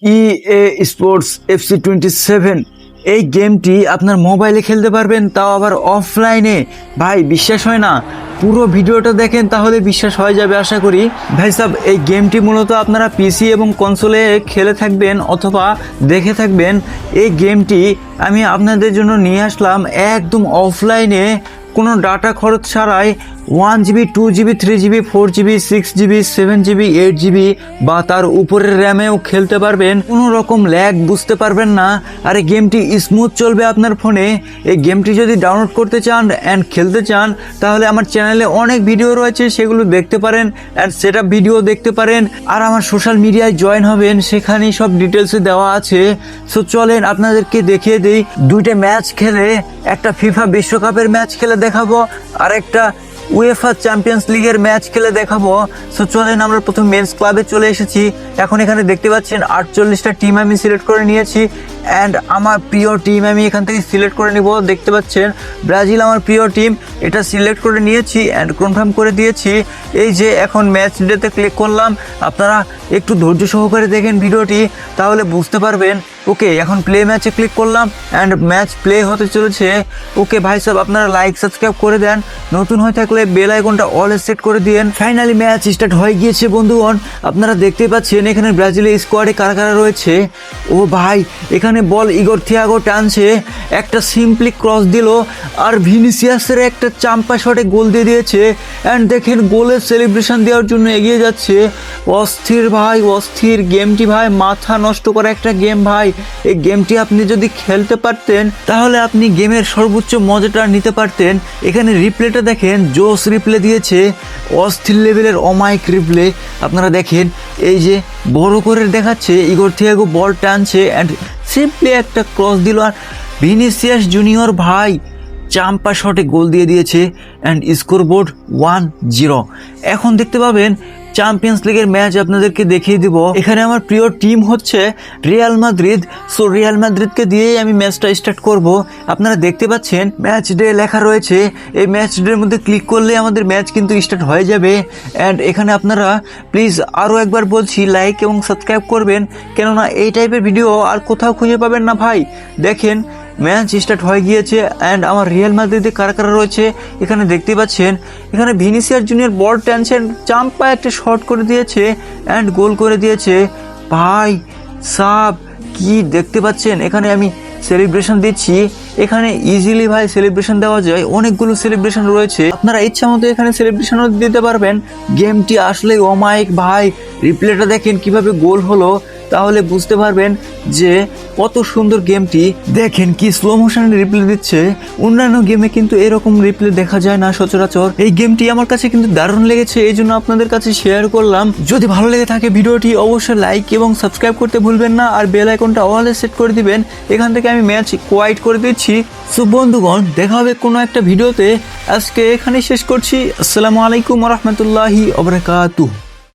EA sports FC27 এই গেমটি আপনার মোবাইলে খেলতে পারবেন, তাও আবার অফলাইনে। ভাই বিশ্বাস হয় না, পুরো ভিডিওটা দেখেন তাহলে বিশ্বাস হয়ে যাবে আশা করি। ভাই সাহেব, এই গেমটি মূলত আপনারা পিসি এবং কনসোলে খেলে থাকবেন অথবা দেখে থাকবেন। এই গেমটি আমি আপনাদের জন্য নিয়ে আসলাম একদম অফলাইনে, কোনো ডাটা খরচ ছাড়াই। 1GB 2GB 3GB 4GB 6GB 7GB 8GB বা তার উপরের র্যামেও খেলতে পারবেন, কোনো রকম ল্যাগ বুঝতে পারবেন না। আর এই গেমটি স্মুথ চলবে আপনার ফোনে। এই গেমটি যদি ডাউনলোড করতে চান অ্যান্ড খেলতে চান তাহলে আমার চ্যানেলে অনেক ভিডিও রয়েছে, সেগুলো দেখতে পারেন অ্যান্ড সেটআপ ভিডিও দেখতে পারেন। আর আমার সোশ্যাল মিডিয়ায় জয়েন হবেন, সেখানেই সব ডিটেলসে দেওয়া আছে। সো চলেন আপনাদেরকে দেখিয়ে দিই। দুইটা ম্যাচ খেলে, একটা ফিফা বিশ্বকাপের ম্যাচ খেলে দেখাবো আর একটা UEFA চ্যাম্পিয়ন্স লিগের ম্যাচ খেলে দেখাবো। সো চলেন, আমরা প্রথম মেন্স ক্লাবে চলে এসেছি। এখন এখানে দেখতে পাচ্ছেন 48টা টিম আমি সিলেক্ট করে নিয়েছি অ্যান্ড আমার প্রিয় টিম আমি এখান থেকে সিলেক্ট করে নিব। দেখতে পাচ্ছেন ব্রাজিল আমার প্রিয় টিম, এটা সিলেক্ট করে নিয়েছি অ্যান্ড কনফার্ম করে দিয়েছি। এই যে এখন ম্যাচ ডেতে ক্লিক করলাম। আপনারা একটু ধৈর্য সহকারে দেখেন ভিডিওটি, তাহলে বুঝতে পারবেন। ওকে, এখন প্লে ম্যাচে ক্লিক করলাম অ্যান্ড ম্যাচ প্লে হতে চলেছে। ওকে ভাই সাহেব, আপনারা লাইক সাবস্ক্রাইব করে দেন, নতুন হয়ে থাকলে বেল আইকনটা অল সেট করে দিয়েন। ফাইনালি ম্যাচ স্টার্ট হয়ে গিয়েছে বন্ধুগণ। আপনারা দেখতে পাচ্ছেন এখানে ব্রাজিলের স্কোয়াডে কারা কারা রয়েছে। ও ভাই, এখানে বল ইগর থিয়াগো টানছে, একটা সিম্পলি ক্রস দিল আর ভিনিসিয়াসের একটা চাম্পা শটে গোল দিয়ে দিয়েছে। অ্যান্ড দেখেন গোলের সেলিব্রেশন দেওয়ার জন্য এগিয়ে যাচ্ছে। অস্থির ভাই, অস্থির গেমটি ভাই, মাথা নষ্ট করা একটা গেম ভাই। এই গেমটি আপনি যদি খেলতে পারতেন তাহলে আপনি গেমের সর্বোচ্চ মজাটা নিতে পারতেন। এখানে রিপ্লেটা দেখেন, জোস রিপ্লে দিয়েছে, অস্থির লেভেলের অমাইক রিপ্লে। আপনারা দেখেন, এই যে বড় করে দেখাচ্ছে ইগর থিয়াগো বল টানছে অ্যান্ড সিম্পলি একটা ক্রস দিল আর ভিনিসিয়াস জুনিয়র ভাই চাম্পা শটে গোল দিয়ে দিয়েছে অ্যান্ড স্কোর বোর্ড 1-0। এখন দেখতে পাবেন চ্যাম্পিয়ন্স লিগের ম্যাচ আপনাদেরকে দেখিয়ে দিব। এখানে আমার প্রিয় টিম হচ্ছে রিয়াল মাদ্রিদ। সো রিয়াল মাদ্রিদকে দিয়েই আমি ম্যাচটা স্টার্ট করব। আপনারা দেখতে পাচ্ছেন ম্যাচ ডে লেখা রয়েছে, এই ম্যাচ ডের মধ্যে ক্লিক করলে আমাদের ম্যাচ কিন্তু স্টার্ট হয়ে যাবে। অ্যান্ড এখানে আপনারা প্লিজ আরও একবার বলছি লাইক এবং সাবস্ক্রাইব করবেন, কেননা এই টাইপের ভিডিও আর কোথাও খুঁজে পাবেন না ভাই। দেখেন ম্যাচ স্টার্ট হয়ে গিয়েছে অ্যান্ড আমার রিয়াল মাদ্রিদে কারা কারা রয়েছে এখানে দেখতে পাচ্ছেন। এখানে ভিনিসিয়াস জুনিয়র বল টানছেন, চাম্পা একটা শট করে দিয়েছে অ্যান্ড গোল করে দিয়েছে। ভাই সাব কি দেখতে পাচ্ছেন, এখানে আমি সেলিব্রেশন দিচ্ছি। এখানে ইজিলি ভাই সেলিব্রেশন দেওয়া যায়, অনেকগুলো সেলিব্রেশন রয়েছে, আপনারা ইচ্ছা মতো এখানে সেলিব্রেশনও দিতে পারবেন। গেমটি আসলে অমায়িক ভাই। রিপ্লেটা দেখেন কিভাবে গোল হলো, তাহলে বুঝতে পারবেন যে কত সুন্দর গেমটি। দেখেন কি স্লো মোশনে রিপ্লে দিচ্ছে, অন্যান্য গেমে কিন্তু এরকম রিপ্লে দেখা যায় না সচরাচর। এই গেমটি আমার কাছে কিন্তু দারুণ লেগেছে, এই জন্য আপনাদের কাছে শেয়ার করলাম। যদি ভালো লেগে থাকে ভিডিওটি অবশ্যই লাইক এবং সাবস্ক্রাইব করতে ভুলবেন না আর বেল আইকনটা অল সেট করে দিবেন। এখান থেকে আমি ম্যাচ কোয়াইট করে দিচ্ছি। সো বন্ধুগণ, দেখা হবে কোনো একটা ভিডিওতে। আজকে এখানেই শেষ করছি। আসসালামু আলাইকুম ওয়া রাহমাতুল্লাহি ওয়া বারাকাতুহু।